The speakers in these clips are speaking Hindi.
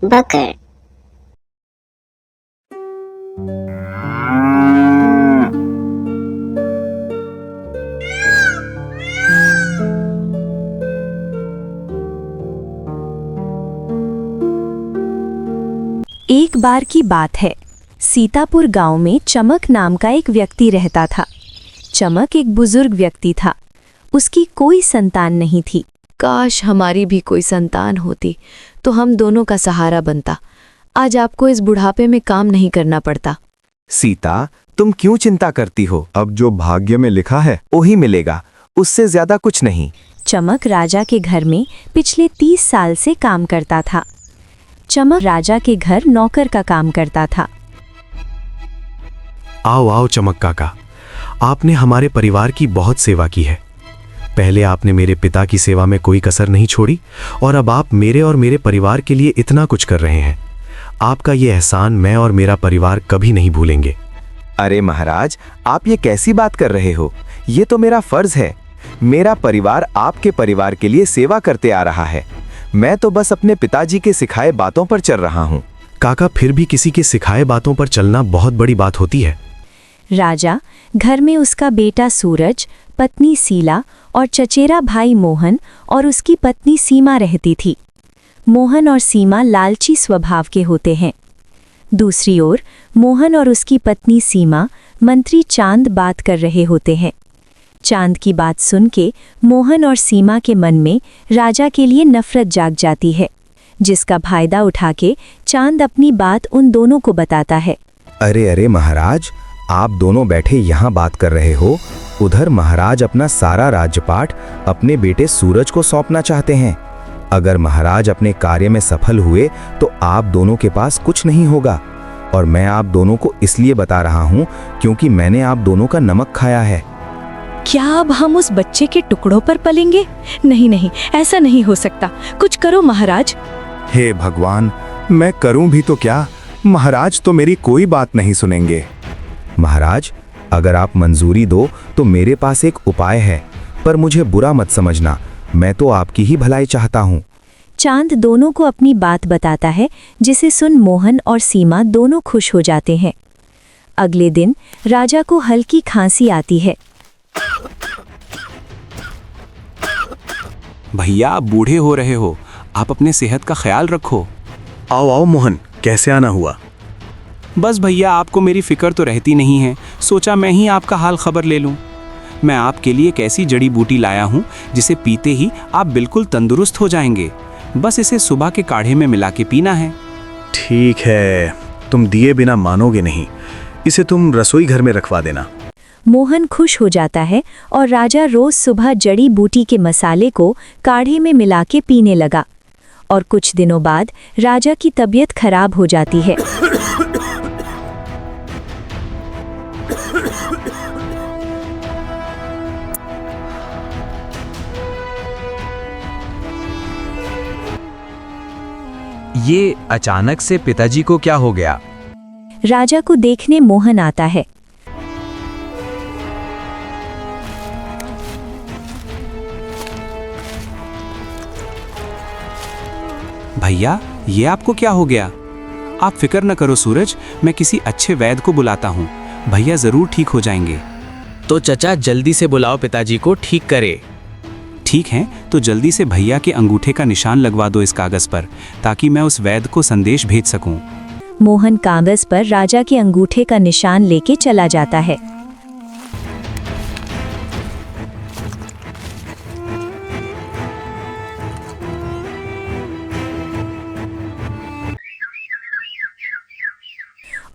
बकर। एक बार की बात है, सीतापुर गांव में चमक नाम का एक व्यक्ति रहता था। चमक एक बुजुर्ग व्यक्ति था। उसकी कोई संतान नहीं थी। काश हमारी भी कोई संतान होती तो हम दोनों का सहारा बनता। आज आपको इस बुढ़ापे में काम नहीं करना पड़ता। सीता, तुम क्यों चिंता करती हो? अब जो भाग्य में लिखा है वही मिलेगा, उससे ज्यादा कुछ नहीं। चमक राजा के घर में पिछले 30 साल से काम करता था। चमक राजा के घर नौकर का काम करता था। आओ आओ चमक काका, आपने हमारे परिवार की बहुत सेवा की है। पहले आपने मेरे पिता की सेवा में कोई कसर नहीं छोड़ी और अब आप मेरे और मेरे परिवार के लिए इतना कुछ कर रहे हैं। आपका ये एहसान मैं और मेरा परिवार कभी नहीं भूलेंगे। अरे महाराज, आप ये कैसी बात कर रहे हो? ये तो मेरा फर्ज है। मेरा परिवार आपके परिवार के लिए सेवा करते आ रहा है। मैं तो बस अपने पिताजी के सिखाए बातों पर चल रहा हूँ। काका, फिर भी किसी के सिखाए बातों पर चलना बहुत बड़ी बात होती है। राजा घर में उसका बेटा सूरज, पत्नी सीला और चचेरा भाई मोहन और उसकी पत्नी सीमा रहती थी। मोहन और सीमा लालची स्वभाव के होते हैं। दूसरी ओर मोहन और उसकी पत्नी सीमा मंत्री चांद बात कर रहे होते हैं। चांद की बात सुन के मोहन और सीमा के मन में राजा के लिए नफरत जाग जाती है, जिसका फायदा उठा के चांद अपनी बात उन दोनों को बताता है। अरे अरे महाराज, आप दोनों बैठे यहाँ बात कर रहे हो। उधर महाराज अपना सारा राज्यपाठ अपने बेटे सूरज को सौंपना चाहते हैं। अगर महाराज अपने कार्य में सफल हुए तो आप दोनों के पास कुछ नहीं होगा। और मैं आप दोनों को इसलिए बता रहा हूँ क्योंकि मैंने आप दोनों का नमक खाया है। क्या अब हम उस बच्चे के टुकड़ों पर पलेंगे? नहीं नहीं, ऐसा नहीं हो सकता। कुछ करो महाराज। हे भगवान, मैं करूं भी तो क्या? महाराज तो मेरी कोई बात नहीं सुनेंगे। महाराज, अगर आप मंजूरी दो तो मेरे पास एक उपाय है, पर मुझे बुरा मत समझना। मैं तो आपकी ही भलाई चाहता हूँ। चांद दोनों को अपनी बात बताता है, जिसे सुन मोहन और सीमा दोनों खुश हो जाते हैं। अगले दिन राजा को हल्की खांसी आती है। भैया, आप बूढ़े हो रहे हो, आप अपने सेहत का ख्याल रखो। आओ आओ मोहन, कैसे आना हुआ? बस भैया, आपको मेरी फिक्र तो रहती नहीं है, सोचा मैं ही आपका हाल खबर ले लूं। मैं आपके लिए एक ऐसी जड़ी बूटी लाया हूं जिसे पीते ही आप बिल्कुल तंदुरुस्त हो जाएंगे। बस इसे सुबह के काढ़े में मिला के पीना है। ठीक है, तुम दिए बिना मानोगे नहीं। इसे तुम रसोई घर में रखवा देना। मोहन खुश हो जाता है और राजा रोज सुबह जड़ी बूटी के मसाले को काढ़े में मिला के पीने लगा। और कुछ दिनों बाद राजा की तबीयत खराब हो जाती है। ये अचानक से पिताजी को क्या हो गया? राजा को देखने मोहन आता है। भैया, ये आपको क्या हो गया? आप फिक्र न करो सूरज, मैं किसी अच्छे वैद्य को बुलाता हूँ। भैया जरूर ठीक हो जाएंगे। तो चचा, जल्दी से बुलाओ पिताजी को ठीक करे। ठीक है, तो जल्दी से भैया के अंगूठे का निशान लगवा दो इस कागज पर, ताकि मैं उस वैद्य को संदेश भेज सकूं। मोहन कागज पर राजा के अंगूठे का निशान लेके चला जाता है।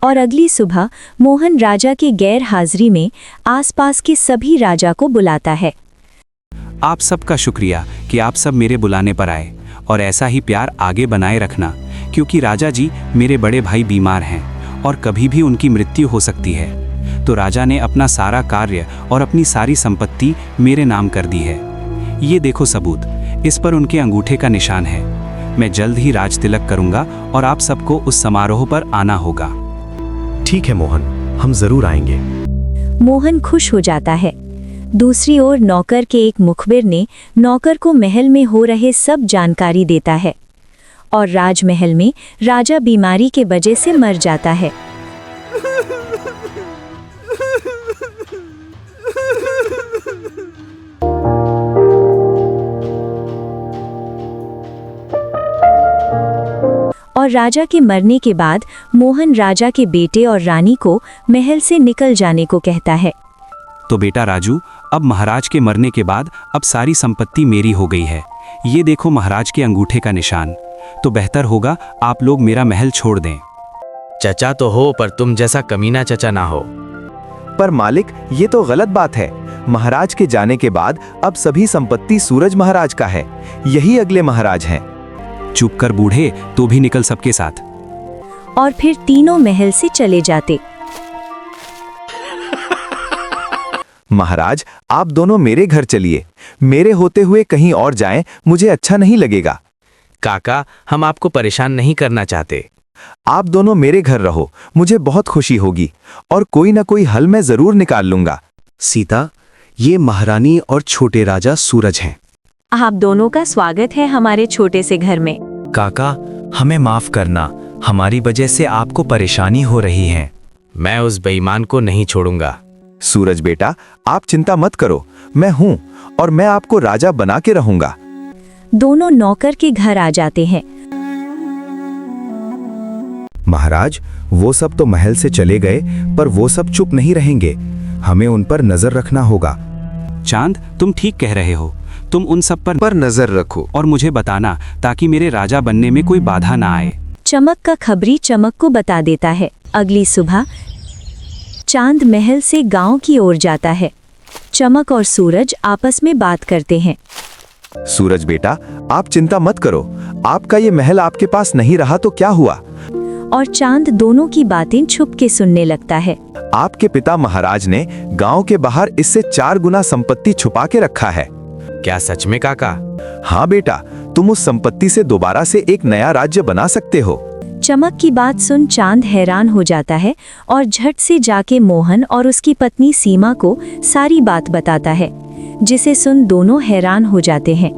और अगली सुबह मोहन राजा के गैर हाजिरी में आसपास के सभी राजा को बुलाता है। आप सबका शुक्रिया कि आप सब मेरे बुलाने पर आए, और ऐसा ही प्यार आगे बनाए रखना, क्योंकि राजा जी मेरे बड़े भाई बीमार हैं और कभी भी उनकी मृत्यु हो सकती है। तो राजा ने अपना सारा कार्य और अपनी सारी संपत्ति मेरे नाम कर दी है। ये देखो सबूत, इस पर उनके अंगूठे का निशान है। मैं जल्द ही राज तिलक करूंगा और आप सबको उस समारोह पर आना होगा। ठीक है मोहन, हम जरूर आएंगे। मोहन खुश हो जाता है। दूसरी ओर नौकर के एक मुखबिर ने नौकर को महल में हो रहे सब जानकारी देता है और राजमहल में राजा बीमारी के वजह से मर जाता है। और राजा के मरने के बाद मोहन राजा के बेटे और रानी को महल से निकल जाने को कहता है। तो बेटा राजू, अब महाराज के मरने के बाद अब सारी संपत्ति मेरी हो गई है। ये देखो महाराज के अंगूठे का निशान। तो बेहतर होगा आप लोग मेरा महल छोड़ दें। चचा तो हो, पर तुम जैसा कमीना चचा ना हो। पर मालिक, ये तो गलत बात है। महाराज के जाने के बाद अब सभी संपत्ति सूरज महाराज का है। यही अगले महाराज हैं। चुप कर बूढ़े, तो भी निकल सबके साथ। और फिर तीनों महल से चले जाते। महाराज, आप दोनों मेरे घर चलिए। मेरे होते हुए कहीं और जाएं, मुझे अच्छा नहीं लगेगा। काका, हम आपको परेशान नहीं करना चाहते। आप दोनों मेरे घर रहो, मुझे बहुत खुशी होगी और कोई ना कोई हल मैं जरूर निकाल लूंगा। सीता, ये महारानी और छोटे राजा सूरज हैं। आप दोनों का स्वागत है हमारे छोटे से घर में। काका, हमें माफ करना, हमारी वजह से आपको परेशानी हो रही है। मैं उस बेईमान को नहीं छोड़ूंगा। सूरज बेटा, आप चिंता मत करो, मैं हूं और मैं आपको राजा बना के रहूंगा। दोनों नौकर के घर आ जाते हैं। महाराज, वो सब तो महल से चले गए, पर वो सब चुप नहीं रहेंगे। हमें उन पर नजर रखना होगा। चांद, तुम ठीक कह रहे हो। तुम उन सब पर नजर रखो और मुझे बताना, ताकि मेरे राजा बनने में कोई बाधा ना आए। चमक का खबरी चमक को बता देता है। अगली सुबह चांद महल से गांव की ओर जाता है। चमक और सूरज आपस में बात करते हैं। सूरज बेटा, आप चिंता मत करो। आपका ये महल आपके पास नहीं रहा तो क्या हुआ? और चांद दोनों की बातें छुप के सुनने लगता है। आपके पिता महाराज ने गांव के बाहर इससे 4 गुना संपत्ति छुपा के रखा है। क्या सच में काका? हाँ बेटा, तुम उस संपत्ति से दोबारा से एक नया राज्य बना सकते हो। चमक की बात सुन चांद हैरान हो जाता है और झट से जाके मोहन और उसकी पत्नी सीमा को सारी बात बताता है, जिसे सुन दोनों हैरान हो जाते हैं।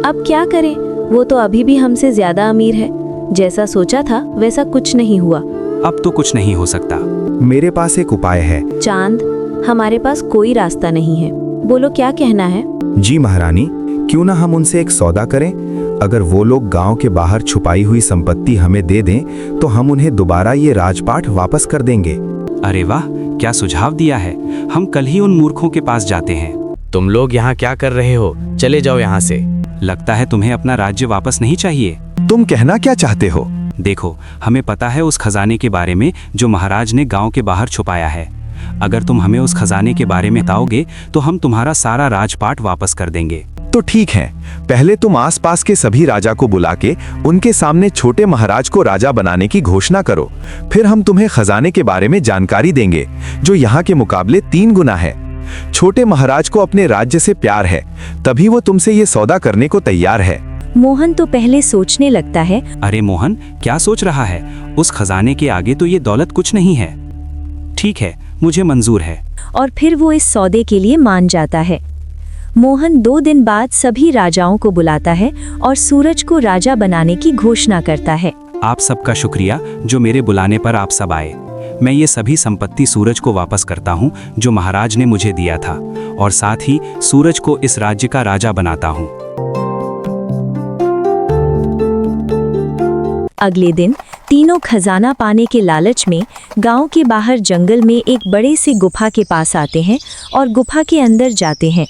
अब क्या करें, वो तो अभी भी हमसे ज्यादा अमीर है। जैसा सोचा था वैसा कुछ नहीं हुआ। अब तो कुछ नहीं हो सकता। मेरे पास एक उपाय है। चांद, हमारे पास कोई रास्ता नहीं है, बोलो क्या कहना है? जी महारानी, क्यों ना हम उनसे एक सौदा करें। अगर वो लोग गांव के बाहर छुपाई हुई संपत्ति हमें दे दें, तो हम उन्हें दोबारा ये राजपाट वापस कर देंगे। अरे वाह, क्या सुझाव दिया है। हम कल ही उन मूर्खों के पास जाते हैं। तुम लोग यहाँ क्या कर रहे हो? चले जाओ यहाँ से। लगता है तुम्हें अपना राज्य वापस नहीं चाहिए। तुम कहना क्या चाहते हो? देखो, हमें पता है उस खजाने के बारे में जो महाराज ने गांव के बाहर छुपाया है। अगर तुम हमें उस खजाने के बारे में बताओगे तो हम तुम्हारा सारा राजपाट वापस कर देंगे। तो ठीक है, पहले तुम आसपास के सभी राजा को बुला के उनके सामने छोटे महाराज को राजा बनाने की घोषणा करो। फिर हम तुम्हें खजाने के बारे में जानकारी देंगे, जो यहाँ के मुकाबले 3 गुना है। छोटे महाराज को अपने राज्य से प्यार है, तभी वो तुमसे ये सौदा करने को तैयार है। मोहन तो पहले सोचने लगता है। अरे मोहन, क्या सोच रहा है? उस खजाने के आगे तो ये दौलत कुछ नहीं है। ठीक है, मुझे मंजूर है। और फिर वो इस सौदे के लिए मान जाता है। मोहन 2 दिन बाद सभी राजाओं को बुलाता है और सूरज को राजा बनाने की घोषणा करता है। आप सबका शुक्रिया जो मेरे बुलाने पर आप सब आए। मैं ये सभी संपत्ति सूरज को वापस करता हूँ जो महाराज ने मुझे दिया था, और साथ ही सूरज को इस राज्य का राजा बनाता हूँ। अगले दिन तीनों खजाना पाने के लालच में गांव के बाहर जंगल में एक बड़े से गुफा के पास आते हैं और गुफा के अंदर जाते हैं।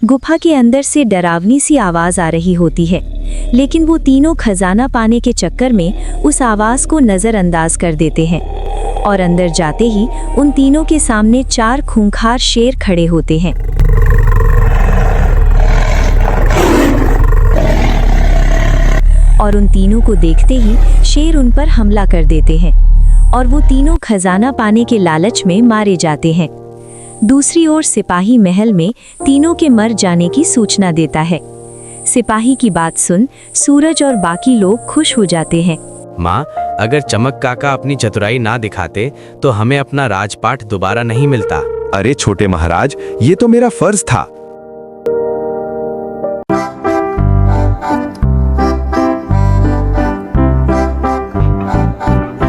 गुफा के अंदर से डरावनी सी आवाज़ आ रही होती है, लेकिन वो तीनों खजाना पाने के चक्कर में उस आवाज़ को नज़रअंदाज कर देते हैं और अंदर जाते ही उन तीनों के सामने 4 खूंखार शेर खड़े होते हैं। और उन तीनों को देखते ही शेर उन पर हमला कर देते हैं और वो तीनों खजाना पाने के लालच में मारे जाते हैं। दूसरी ओर सिपाही महल में तीनों के मर जाने की सूचना देता है। सिपाही की बात सुन सूरज और बाकी लोग खुश हो जाते हैं। माँ, अगर चमक काका अपनी चतुराई ना दिखाते तो हमें अपना राजपाट दोबारा नहीं मिलता। अरे छोटे महाराज, ये तो मेरा फर्ज था।